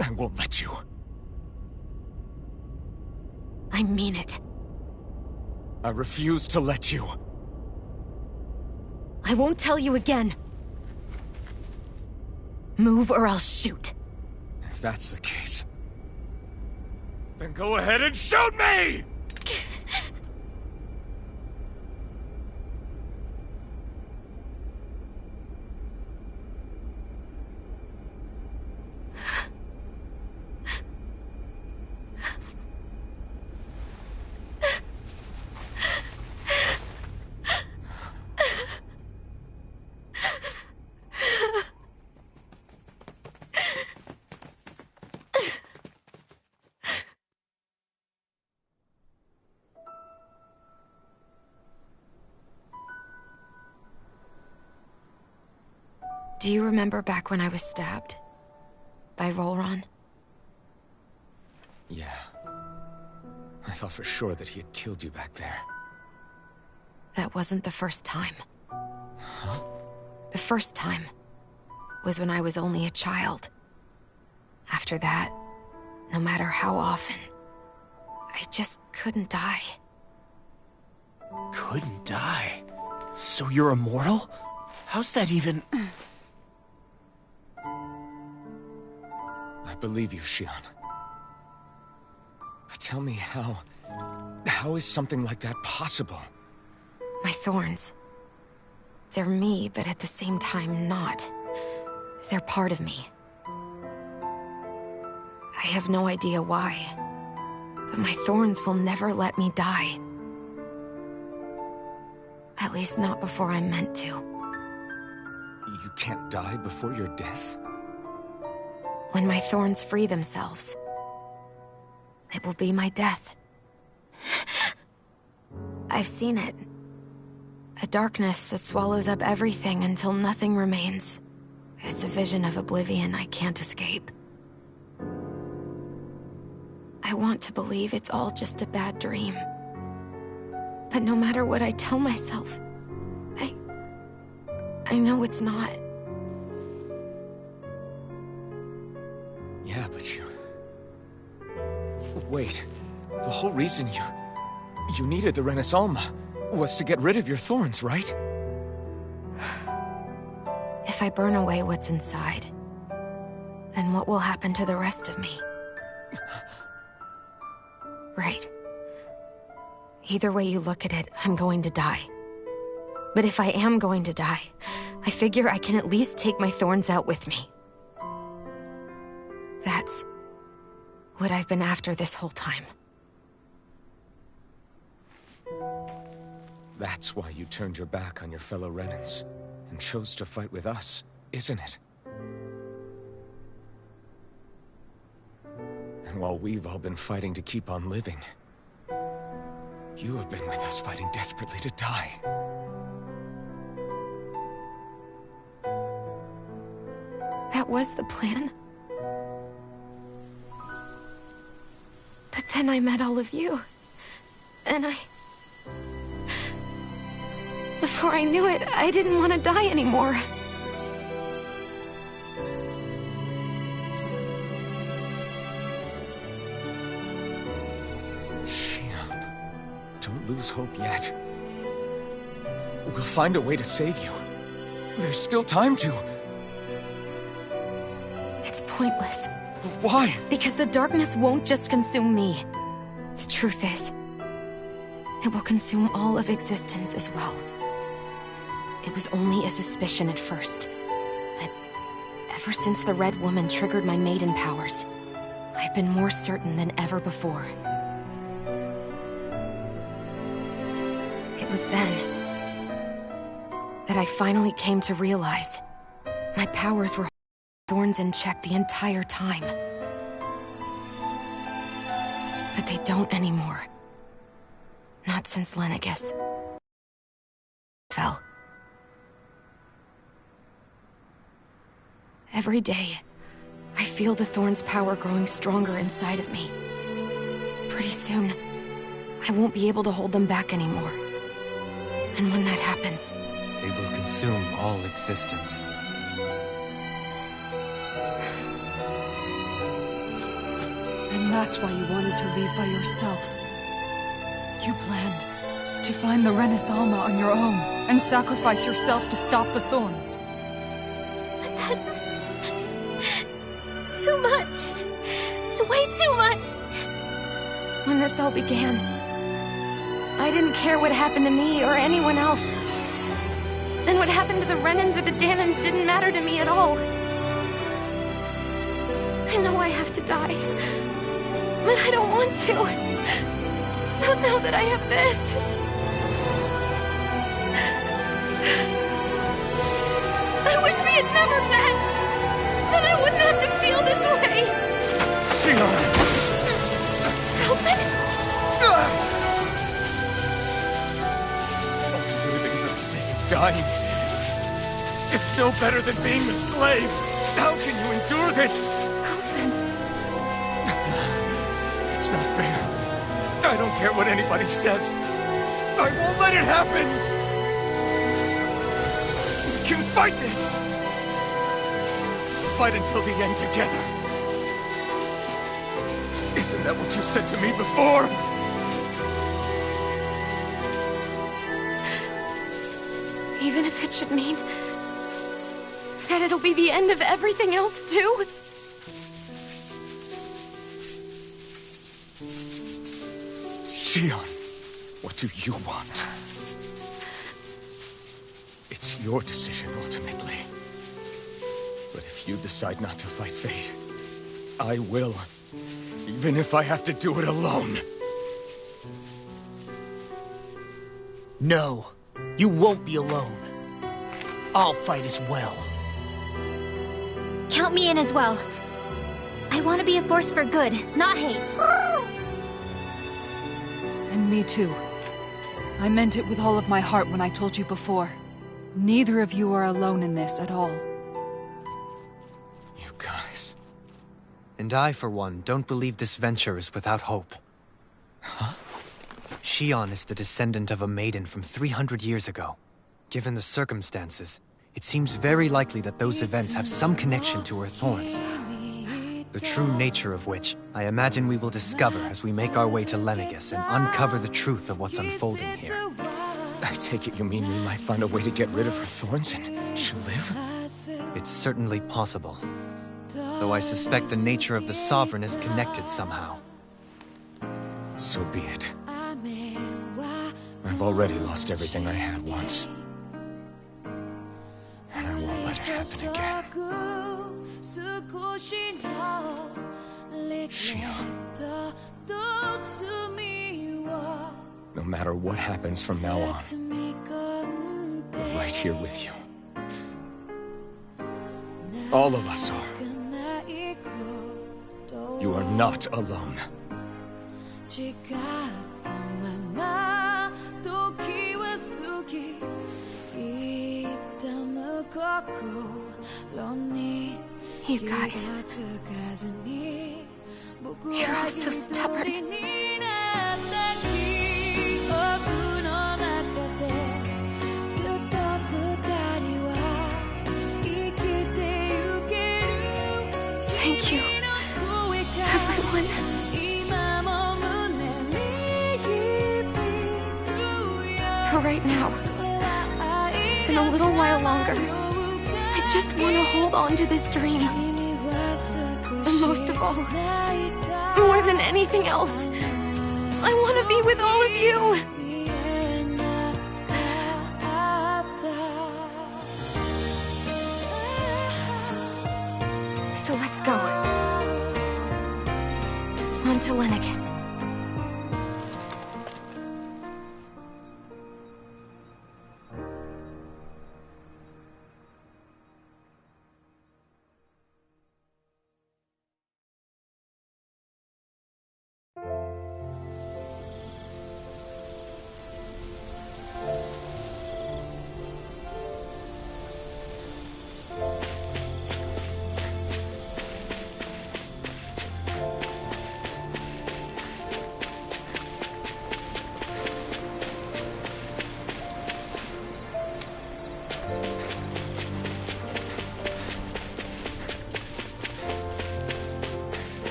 I won't let you. I mean it. I refuse to let you. I won't tell you again. Move or I'll shoot. If that's the case, then go ahead and shoot me! Do you remember back when I was stabbed? By Volron? Yeah. I thought for sure that he had killed you back there. That wasn't the first time. Huh? The first time was when I was only a child. After that, no matter how often, I just couldn't die. Couldn't die? So you're immortal? How's that even... I believe you, Xion. But tell me how is something like that possible? My thorns. They're me, but at the same time not. They're part of me. I have no idea why, But my thorns will never let me die. At least not before I'm meant to. You can't die before your death? When my thorns free themselves, it will be my death. I've seen it. A darkness that swallows up everything until nothing remains. It's a vision of oblivion I can't escape. I want to believe it's all just a bad dream. But no matter what I tell myself, I know it's not. Yeah, but you... Wait. The whole reason you needed the Renaissance was to get rid of your thorns, right? If I burn away what's inside, then what will happen to the rest of me? Right. Either way you look at it, I'm going to die. But if I am going to die, I figure I can at least take my thorns out with me. That's what I've been after this whole time. That's why you turned your back on your fellow Renans and chose to fight with us, isn't it? And while we've all been fighting to keep on living, you have been with us fighting desperately to die. That was the plan. But then I met all of you. And before I knew it, I didn't want to die anymore. Shion, don't lose hope yet. We'll find a way to save you. There's still time to. It's pointless. Why? Because the darkness won't just consume me. The truth is, it will consume all of existence as well. It was only a suspicion at first, but ever since the Red Woman triggered my maiden powers, I've been more certain than ever before. It was then that I finally came to realize my powers were thorns in check the entire time. But they don't anymore. Not since Lenegis fell. Every day, I feel the thorn's power growing stronger inside of me. Pretty soon, I won't be able to hold them back anymore. And when that happens, They will consume all existence. And that's why you wanted to leave by yourself. You planned to find the Renaissance on your own and sacrifice yourself to stop the thorns. But that's... too much. It's way too much. when this all began, I didn't care what happened to me or anyone else. And what happened to the Renans or the Danans didn't matter to me at all. I know I have to die, but I don't want to. Not now that I have this. I wish we had never met. Then I wouldn't have to feel this way. Shion! Alvin? Living for the sake of dying is no better than being a slave. How can you endure this? Alvin. It's not fair. I don't care what anybody says. I won't let it happen. We can fight this. Fight until the end together. Isn't that what you said to me before? Even if it should mean that it'll be the end of everything else, too? Shion, what do you want? It's your decision, ultimately. But if you decide not to fight fate, I will. Even if I have to do it alone. No, you won't be alone. I'll fight as well. Count me in as well. I want to be a force for good, not hate. And me too. I meant it with all of my heart when I told you before. Neither of you are alone in this at all. You guys... And I, for one, don't believe this venture is without hope. Huh? Shion is the descendant of a maiden from 300 years ago. Given the circumstances, it seems very likely that those events have some connection to her thorns. The true nature of which, I imagine we will discover as we make our way to Lenegis and uncover the truth of what's unfolding here. I take it you mean we might find a way to get rid of her thorns and she'll live? It's certainly possible. Though I suspect the nature of the Sovereign is connected somehow. So be it. I've already lost everything I had once. And I won't let it happen again. Shion. No matter what happens from now on, we're right here with you. All of us are. You are not alone. You guys... You're all so stubborn. Thank you, everyone. For right now, and a little while longer, I just want to hold on to this dream. And most of all, more than anything else, I want to be with all of you! So let's go. On to Lenegis.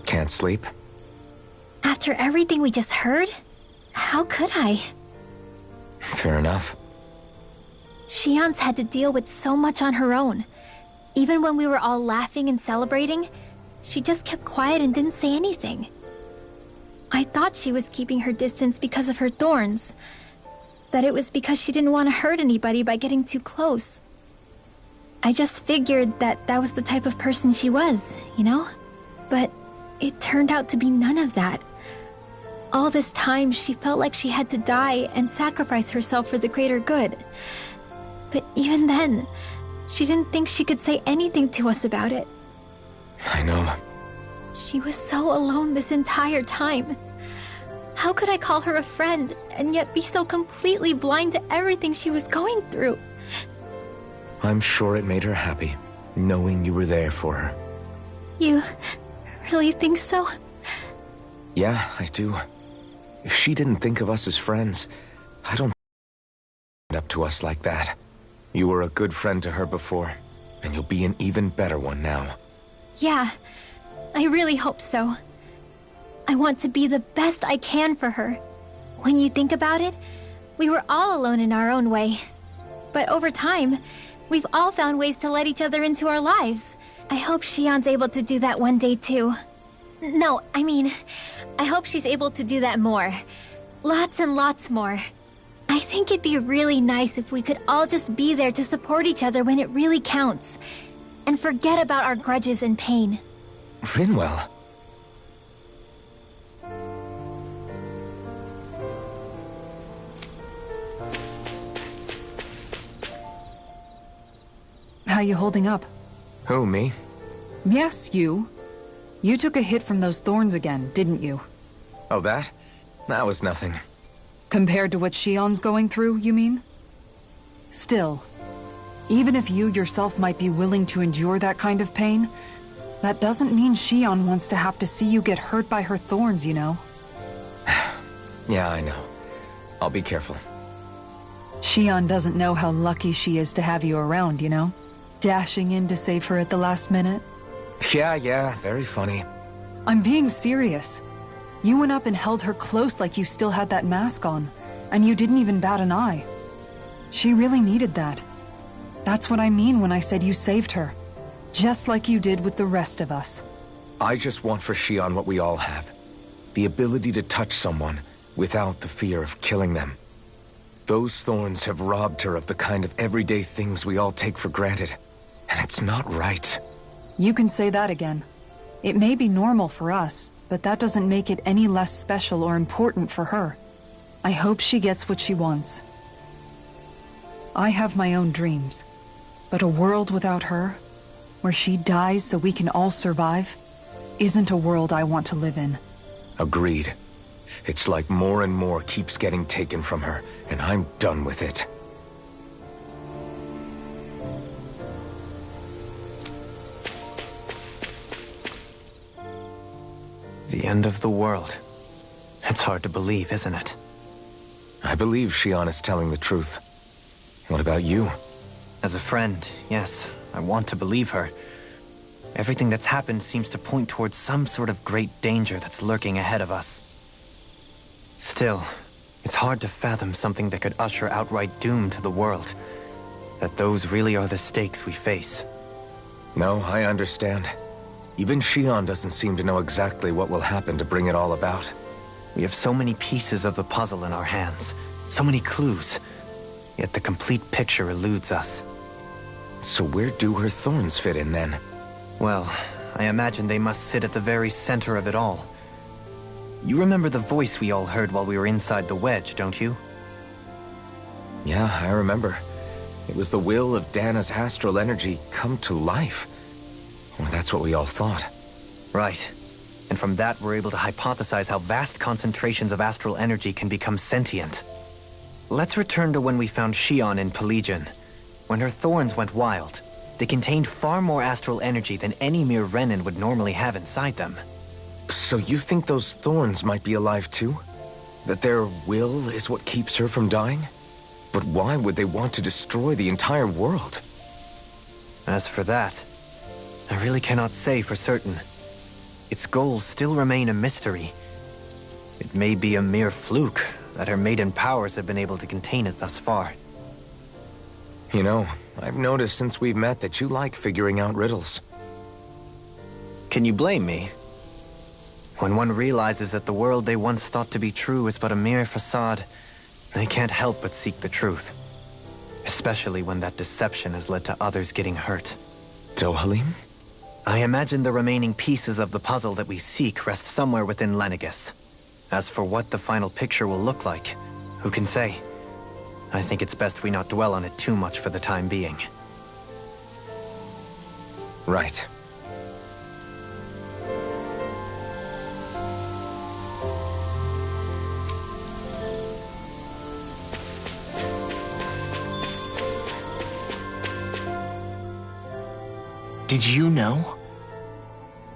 Can't sleep? After everything we just heard, how could I? Fair enough. Shion's had to deal with so much on her own. Even when we were all laughing and celebrating, she just kept quiet and didn't say anything. I thought she was keeping her distance because of her thorns. That it was because she didn't want to hurt anybody by getting too close. I just figured that that was the type of person she was, you know? But it turned out to be none of that. All this time, she felt like she had to die and sacrifice herself for the greater good. But even then, she didn't think she could say anything to us about it. I know. She was so alone this entire time. How could I call her a friend and yet be so completely blind to everything she was going through? I'm sure it made her happy, knowing you were there for her. You really think so? Yeah, I do. If she didn't think of us as friends, I don't think up to us like that. You were a good friend to her before, and you'll be an even better one now. Yeah, I really hope so. I want to be the best I can for her. When you think about it, we were all alone in our own way. But over time, we've all found ways to let each other into our lives. I hope Shion's able to do that one day too. No, I mean, I hope she's able to do that more. Lots and lots more. I think it'd be really nice if we could all just be there to support each other when it really counts. And forget about our grudges and pain. Rinwell. How you holding up? Who, me? Yes, you. You took a hit from those thorns again, didn't you? Oh, that? That was nothing. Compared to what Shion's going through, you mean? Still, even if you yourself might be willing to endure that kind of pain, that doesn't mean Shion wants to have to see you get hurt by her thorns, you know? Yeah, I know. I'll be careful. Shion doesn't know how lucky she is to have you around, you know? Dashing in to save her at the last minute. Yeah, very funny. I'm being serious. You went up and held her close like you still had that mask on, and you didn't even bat an eye. She really needed that. That's what I mean when I said you saved her. Just like you did with the rest of us. I just want for Shion what we all have. The ability to touch someone without the fear of killing them. Those thorns have robbed her of the kind of everyday things we all take for granted. And it's not right. You can say that again. It may be normal for us, but that doesn't make it any less special or important for her. I hope she gets what she wants. I have my own dreams, but a world without her, where she dies so we can all survive, isn't a world I want to live in. Agreed. It's like more and more keeps getting taken from her, and I'm done with it. The end of the world. It's hard to believe, isn't it? I believe Shion is telling the truth. What about you? As a friend, yes, I want to believe her. Everything that's happened seems to point towards some sort of great danger that's lurking ahead of us. Still, it's hard to fathom something that could usher outright doom to the world. That those really are the stakes we face. No, I understand. Even Shion doesn't seem to know exactly what will happen to bring it all about. We have so many pieces of the puzzle in our hands, so many clues, yet the complete picture eludes us. So where do her thorns fit in then? Well, I imagine they must sit at the very center of it all. You remember the voice we all heard while we were inside the wedge, don't you? Yeah, I remember. It was the will of Dana's astral energy come to life. Or that's what we all thought. Right. And from that, we're able to hypothesize how vast concentrations of astral energy can become sentient. Let's return to when we found Shion in Pelegion. When her thorns went wild, they contained far more astral energy than any mere Renin would normally have inside them. So you think those thorns might be alive too? That their will is what keeps her from dying? But why would they want to destroy the entire world? As for that, I really cannot say for certain. Its goals still remain a mystery. It may be a mere fluke that her maiden powers have been able to contain it thus far. You know, I've noticed since we've met that you like figuring out riddles. Can you blame me? When one realizes that the world they once thought to be true is but a mere facade, they can't help but seek the truth. Especially when that deception has led to others getting hurt. Dohalim? I imagine the remaining pieces of the puzzle that we seek rest somewhere within Lenegis. As for what the final picture will look like, who can say? I think it's best we not dwell on it too much for the time being. Right. Did you know?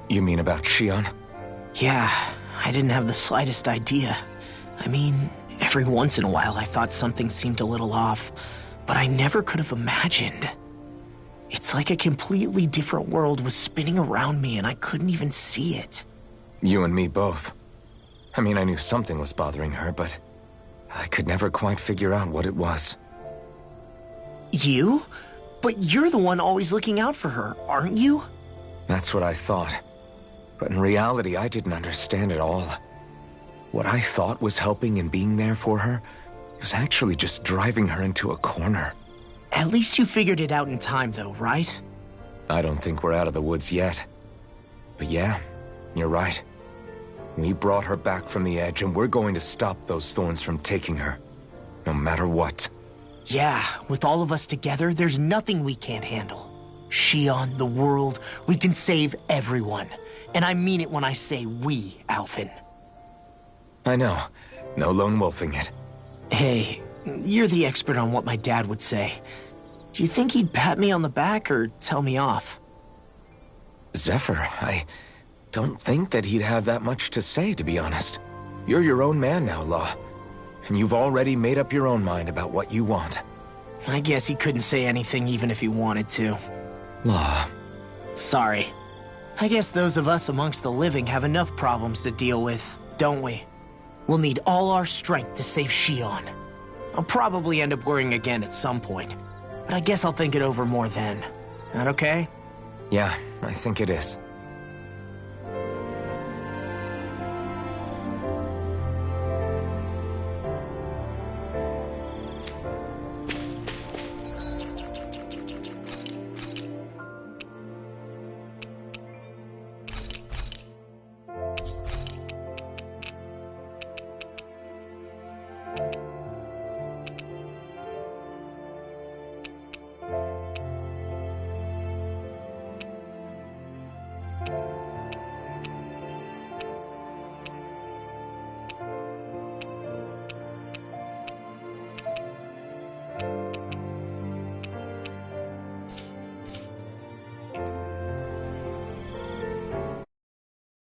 You mean about Shion? Yeah, I didn't have the slightest idea. I mean, every once in a while I thought something seemed a little off, but I never could have imagined. It's like a completely different world was spinning around me and I couldn't even see it. You and me both. I mean, I knew something was bothering her, but I could never quite figure out what it was. You? But you're the one always looking out for her, aren't you? That's what I thought. But in reality, I didn't understand at all. What I thought was helping and being there for her He was actually just driving her into a corner. At least you figured it out in time, though, right? I don't think we're out of the woods yet. But yeah, you're right. We brought her back from the edge, and we're going to stop those thorns from taking her. No matter what. Yeah, with all of us together, there's nothing we can't handle. Shion, the world, we can save everyone. And I mean it when I say we, Alphen. I know. No lone wolfing it. Hey, you're the expert on what my dad would say. Do you think he'd pat me on the back or tell me off? Zephyr, I don't think that he'd have that much to say, to be honest. You're your own man now, Law. And you've already made up your own mind about what you want. I guess he couldn't say anything even if he wanted to. Law. Sorry. I guess those of us amongst the living have enough problems to deal with, don't we? We'll need all our strength to save Shion. I'll probably end up worrying again at some point, but I guess I'll think it over more then. That okay? Yeah, I think it is. You